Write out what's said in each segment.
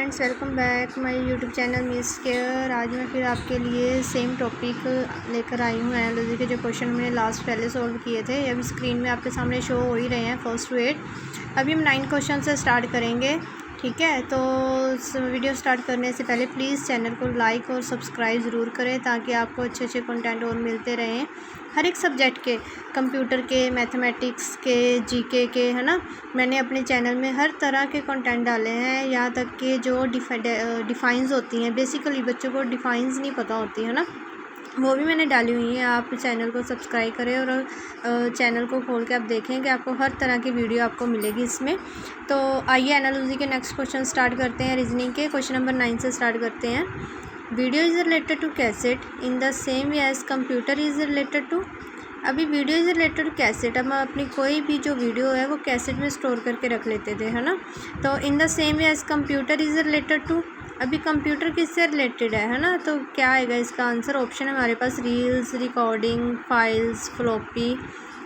Friends, welcome back my YouTube channel miss care. आज मैं फिर आपके लिए सेम टॉपिक लेकर आई हूँ। एनालॉजी के जो क्वेश्चन मैंने लास्ट पहले सॉल्व किए थे, अभी स्क्रीन में आपके सामने शो हो ही रहे हैं फर्स्ट टू 8। अभी हम 9 क्वेश्चन से स्टार्ट करेंगे, ठीक है। तो वीडियो स्टार्ट करने से पहले प्लीज़ चैनल को लाइक और सब्सक्राइब ज़रूर करें ताकि आपको अच्छे अच्छे कंटेंट और मिलते रहें हर एक सब्जेक्ट के, कंप्यूटर के, मैथमेटिक्स के, जीके के, है ना। मैंने अपने चैनल में हर तरह के कंटेंट डाले हैं, यहाँ तक कि जो डिफाइंस होती हैं, बेसिकली बच्चों को डिफाइंस नहीं पता होती है ना, वो भी मैंने डाली हुई है। आप चैनल को सब्सक्राइब करें और चैनल को खोल के आप देखें कि आपको हर तरह की वीडियो आपको मिलेगी इसमें। तो आइए एनालॉजी के नेक्स्ट क्वेश्चन स्टार्ट करते हैं। रीजनिंग के क्वेश्चन नंबर 9 से स्टार्ट करते हैं। Video is related to cassette in the same way as computer is related to. अभी video is related to cassette, हम अपनी कोई भी जो वीडियो है वो कैसेट में स्टोर करके रख लेते थे, है ना। तो in the same way as computer is related to, अभी कंप्यूटर किससे रिलेटेड है ना। तो क्या आएगा इसका आंसर? ऑप्शन है हमारे पास reels, recording, files, floppy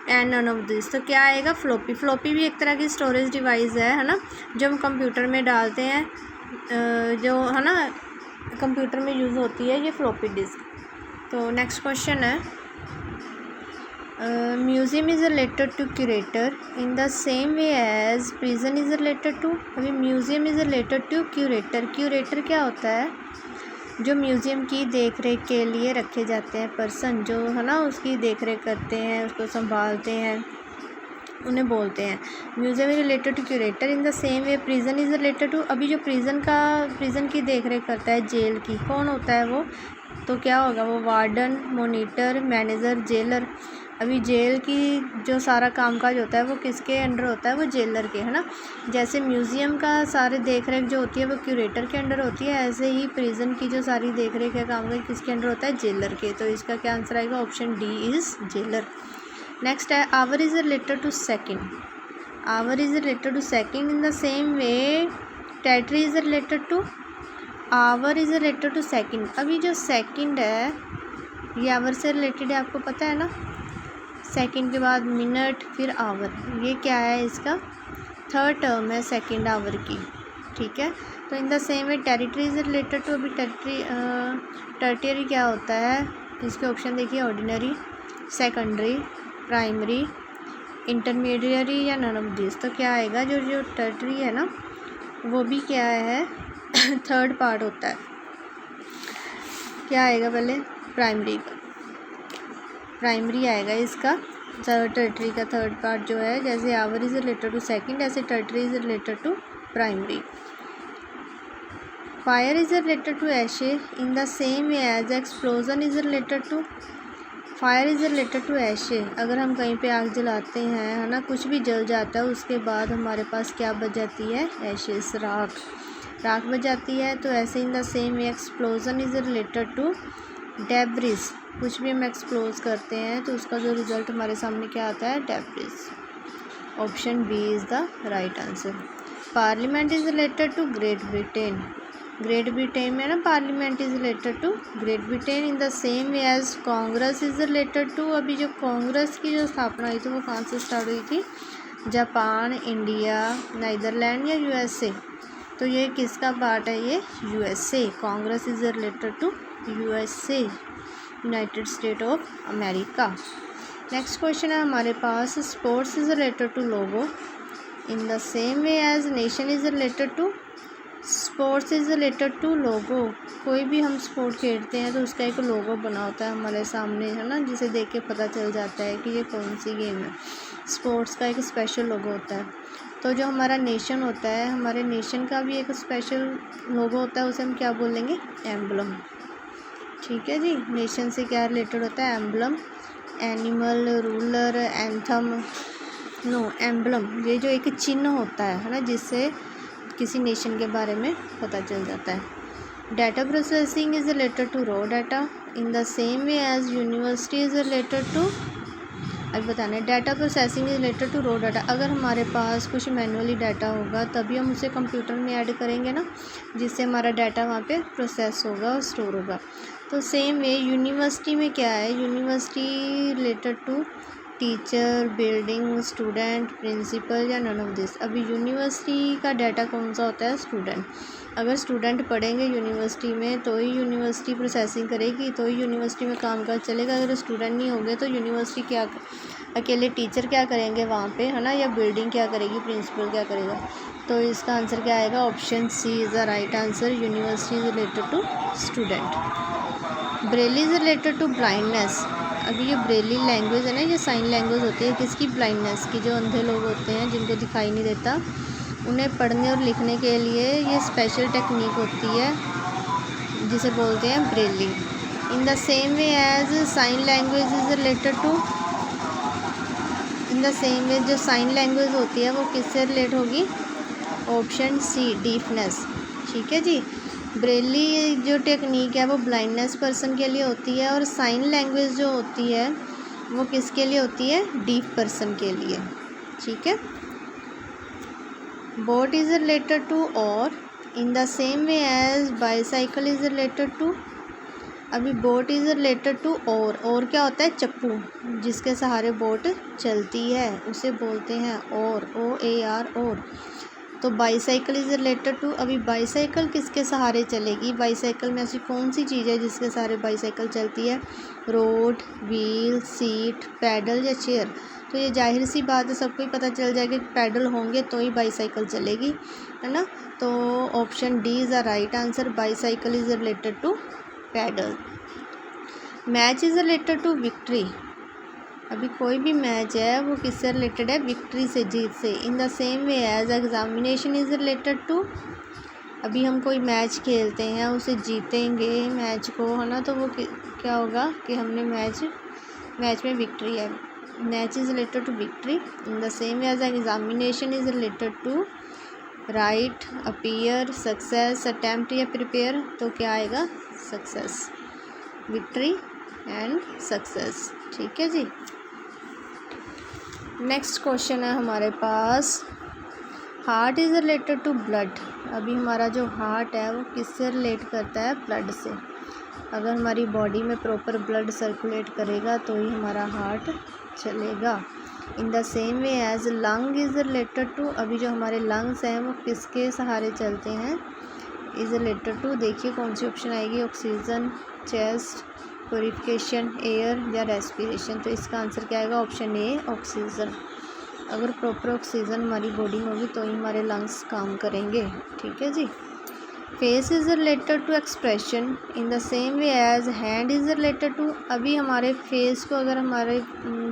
and none of this. तो क्या आएगा? फ्लॉपी। फ्लॉपी भी एक तरह की स्टोरेज डिवाइस है ना, जो हम कंप्यूटर में डालते हैं, जो है ना कंप्यूटर में यूज़ होती है ये फ्लॉपी डिस्क। तो नेक्स्ट क्वेश्चन है, museum is related to curator in the same way as prison is related to. अभी museum is related to curator. Curator क्या होता है? जो म्यूज़ियम की देख रेख के लिए रखे जाते हैं पर्सन, जो है ना उसकी देख रेख करते हैं, उसको संभालते हैं, उन्हें बोलते हैं। Museum is related to curator in the same way prison is related to. अभी जो प्रिजन की देख रेख करता है, जेल की, कौन होता है वो? तो क्या होगा वो? Warden, monitor, manager, jailer. अभी जेल की जो सारा कामकाज होता है वो किसके अंडर होता है? वो जेलर के, है ना। जैसे म्यूज़ियम का सारे देख रेख जो होती है वो क्यूरेटर के अंडर होती है, ऐसे ही प्रिजन की जो सारी देख रेख है कामकाज किसके अंडर होता है? जेलर के। तो इसका क्या आंसर आएगा? Option D is jailer. Next है, hour is related to second. Hour is related to second in the same way tertiary is related to. Hour is related to second. अभी जो सेकेंड है ये आवर से related है, आपको पता है ना। सेकेंड के बाद मिनट, फिर आवर, ये क्या है? इसका थर्ड टर्म है सेकेंड आवर की, ठीक है। तो in the same way territory is related to. अभी टर्टियरी क्या होता है? इसके ऑप्शन देखिए, ऑर्डिनरी, सेकेंडरी, प्राइमरी, इंटरमीडियरी या नन ऑफ दिस। तो क्या आएगा? जो टर्टियरी है ना वो भी क्या है? थर्ड पार्ट होता है। क्या आएगा पहले? प्राइमरी का, प्राइमरी आएगा इसका। टर्टरी का थर्ड पार्ट जो है, जैसे hour is related to second, ऐसे tertiary is related to primary. Fire is related to ashes in the same way as explosion is related to. Fire is related to ashes. अगर हम कहीं पे आग जलाते हैं, है ना, कुछ भी जल जाता है, उसके बाद हमारे पास क्या बच जाती है? एशेस, राख बच जाती है। तो ऐसे in the same way explosion is related to debris. कुछ भी हम एक्सप्लोज करते हैं तो उसका जो रिज़ल्ट हमारे सामने क्या आता है? Debris. Option B is the right answer. Parliament is related to Great Britain. Great Britain में ना parliament is related to Great Britain in the same way as Congress is related to. अभी जो कांग्रेस की जो स्थापना हुई थी वो कहाँ से स्टार्ट हुई थी? जापान, इंडिया, नीदरलैंड या यूएसए। तो ये किसका पार्ट है? ये USA. Congress is related to USA, United State of America. Next question है हमारे पास, sports is related to logo in the same way as nation is related to. Sports is related to logo. कोई भी हम sport खेलते हैं तो उसका एक लोगो बना होता है हमारे सामने, है ना, जिसे देख के पता चल जाता है कि ये कौन सी गेम है। स्पोर्ट्स का एक स्पेशल लोगो होता है। तो जो हमारा नेशन होता है, हमारे नेशन का भी एक स्पेशल लोगो होता है, उसे हम क्या बोलेंगे? एम्बलम, ठीक है जी। नेशन से क्या रिलेटेड होता है? Emblem, animal, ruler, anthem, no, emblem. ये जो एक चिन्ह होता है ना, जिससे किसी नेशन के बारे में पता चल जाता है। Data processing is related to raw data in the same way as university is related to. अब बताना है, data processing is related to raw data. अगर हमारे पास कुछ मैनुअली डाटा होगा तभी हम उसे कंप्यूटर में ऐड करेंगे ना, जिससे हमारा डाटा वहाँ पे प्रोसेस होगा और स्टोर होगा। तो सेम वे यूनिवर्सिटी में क्या है? University related to teacher, building, student, principal या नन ऑफ दिस। अभी यूनिवर्सिटी का डाटा कौन सा होता है? स्टूडेंट। अगर स्टूडेंट पढ़ेंगे यूनिवर्सिटी में तो ही यूनिवर्सिटी प्रोसेसिंग करेगी, तो ही यूनिवर्सिटी में कामकाज चलेगा। अगर स्टूडेंट नहीं होंगे तो यूनिवर्सिटी क्या, अकेले टीचर क्या करेंगे वहाँ पे, है ना, या बिल्डिंग क्या करेगी, प्रिंसिपल क्या करेगा। तो इसका आंसर क्या आएगा, option C is the right answer. University is related to student. Braille is related to blindness. अभी ये ब्रेली लैंग्वेज है ना, ये साइन लैंग्वेज होती है किसकी, ब्लाइंडनेस की। जो अंधे लोग होते हैं जिनको दिखाई नहीं देता, उन्हें पढ़ने और लिखने के लिए ये स्पेशल टेक्निक होती है जिसे बोलते हैं Braille. In the same way as sign language is related to, in the same way जो साइन लैंग्वेज होती है वो किससे रिलेट होगी, ऑप्शन सी डीफनेस। ठीक है जी, ब्रेली जो टेक्निक है वो ब्लाइंडनेस पर्सन के लिए होती है, और साइन लैंग्वेज जो होती है वो किसके लिए होती है, डीफ पर्सन के लिए। ठीक है। बोट इज़ रिलेटेड टू और, in the same way as bicycle is related to. अभी बोट इज़ रिलेटेड टू और क्या होता है, चप्पू, जिसके सहारे बोट चलती है उसे बोलते हैं और, OAR और। तो बाईसाइकिल इज़ रिलेटेड टू, अभी बाईसाइकिल किसके सहारे चलेगी, बाईसाइकिल में ऐसी कौन सी चीज़ है जिसके सहारे बाईसाइकिल चलती है, रोड, व्हील, सीट, पैडल या चेयर। तो ये जाहिर सी बात है, सबको ही पता चल जाएगा कि पैडल होंगे तो ही बाईसाइकिल चलेगी, है ना। तो option D is the right answer, bicycle is related to pedal. Match is related to victory. अभी कोई भी मैच है वो किससे रिलेटेड है, विक्ट्री से, जीत से। In the same way as examination is related to. अभी हम कोई मैच खेलते हैं, उसे जीतेंगे मैच को, है ना, तो वो क्या होगा कि हमने मैच में विक्ट्री है। Match is related to victory. In the same way as examination is related to right, appear, success, attempt या प्रिपेयर। तो क्या आएगा, सक्सेस, विक्ट्री एंड सक्सेस। ठीक है जी। नेक्स्ट क्वेश्चन है हमारे पास, heart is related to blood. अभी हमारा जो हार्ट है वो किससे रिलेट करता है, ब्लड से। अगर हमारी बॉडी में प्रॉपर ब्लड सर्कुलेट करेगा तो ही हमारा हार्ट चलेगा। In the same way as lung is related to. अभी जो हमारे लंग्स हैं वो किसके सहारे चलते हैं, इज़ रिलेटेड टू, देखिए कौन सी ऑप्शन आएगी, ऑक्सीजन, चेस्ट, प्योरिफिकेशन, एयर या रेस्पिरेशन। तो इसका आंसर क्या आएगा, ऑप्शन ए, ऑक्सीजन। अगर प्रॉपर ऑक्सीजन हमारी बॉडी में होगी तो ही हमारे लंग्स काम करेंगे। ठीक है जी। Face is related to expression. In the same way as hand is related to. अभी हमारे फेस को अगर हमारे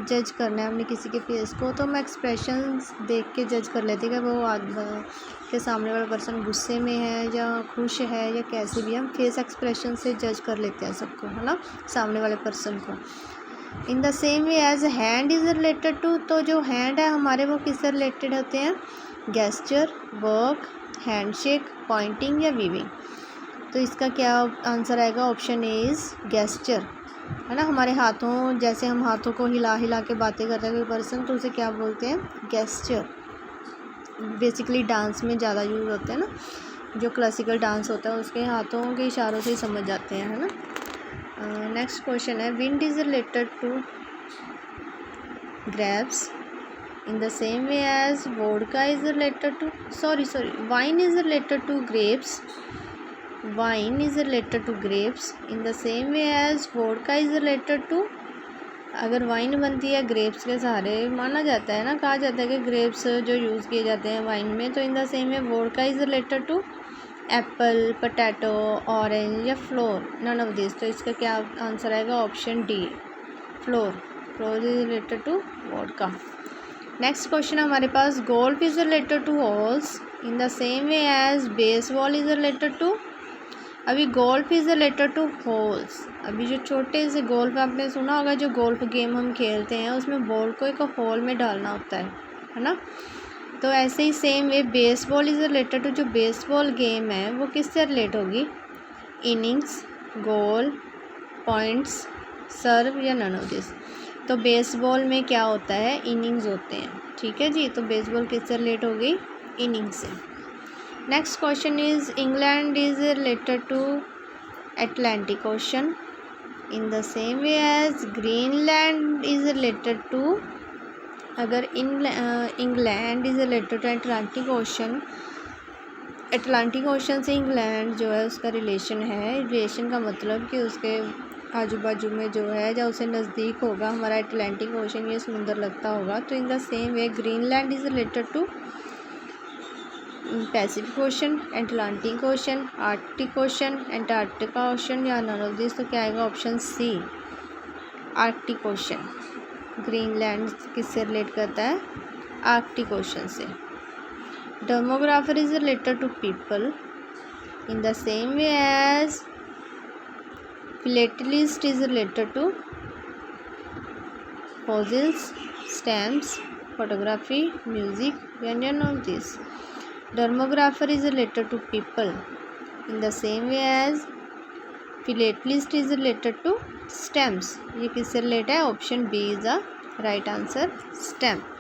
जज करना है हमने किसी के फेस को, तो हम एक्सप्रेशन देख के जज कर लेते हैं कि वो आदमी के सामने वाला पर्सन गुस्से में है या खुश है या कैसे भी, हम फेस एक्सप्रेशन से जज कर लेते हैं सबको, है ना, सामने वाले पर्सन को। In the same way as hand is related to. तो जो हैंड है हमारे वो किससे रिलेटेड होते हैं, गेस्चर, वर्क, हैंडशेक, पॉइंटिंग या वीविंग। तो इसका क्या आंसर आएगा, ऑप्शन ए इज़ गेस्चर, है ना। हमारे हाथों, जैसे हम हाथों को हिला हिला के बातें करते हैं कोई पर्सन, तो उसे क्या बोलते हैं, गेस्चर। बेसिकली डांस में ज़्यादा यूज़ होते हैं ना, जो क्लासिकल डांस होता है उसके हाथों के इशारों से ही समझ जाते हैं, है ना। नेक्स्ट क्वेश्चन है, wine is related to grapes. In the same way as vodka is related to, wine is related to grapes. Wine is related to grapes. In the same way as vodka is related to, अगर wine बनती है grapes के सहारे, माना जाता है ना, कहा जाता है कि ग्रेप्स जो यूज़ किए जाते हैं वाइन में। तो in the same way vodka is related to apple, potato, orange या फ्लोर, नन ऑफ दिस। तो इसका क्या आंसर आएगा, option D, flour. Flour is related to vodka. Next question हमारे पास, golf is related to holes. In the same way as baseball is related to. अभी golf is related to holes. अभी जो छोटे से गोल्फ आपने सुना होगा, जो गोल्फ गेम हम खेलते हैं उसमें बॉल को एक होल में डालना होता है ना। तो ऐसे ही same way baseball is related to, जो बेसबॉल गेम है वो किससे रिलेट होगी, इनिंग्स, गोल, पॉइंट्स, सर्व या नन ऑफ दिस। तो बेसबॉल में क्या होता है, इनिंग्स होते हैं। ठीक है जी, तो बेसबॉल किससे रिलेट हो गई, इनिंग से। Next question is, England is related to Atlantic Ocean. In the same way as Greenland is related to, अगर England is related to Atlantic Ocean, Atlantic Ocean से इंग्लैंड जो है उसका रिलेशन है। रिलेशन का मतलब कि उसके आजू बाजू में जो है या उसे नज़दीक होगा हमारा अटलांटिक ओशन, ये समुंदर लगता होगा। तो in the same way Greenland is related to Pacific Ocean, Atlantic Ocean, Arctic Ocean, Antarctica Ocean या नन ऑफ दिस। तो क्या आएगा option C Arctic Ocean. Greenland किससे रिलेट करता है? आर्कटिक ओशन से। Demographer is related to people in the same way as philatelist is related to fossils, stamps, photography, music, and none of this. Dermographer is related to people in the same way as philatelist is related to stamps. ये किससे relate है? Option B is the right answer, stamp.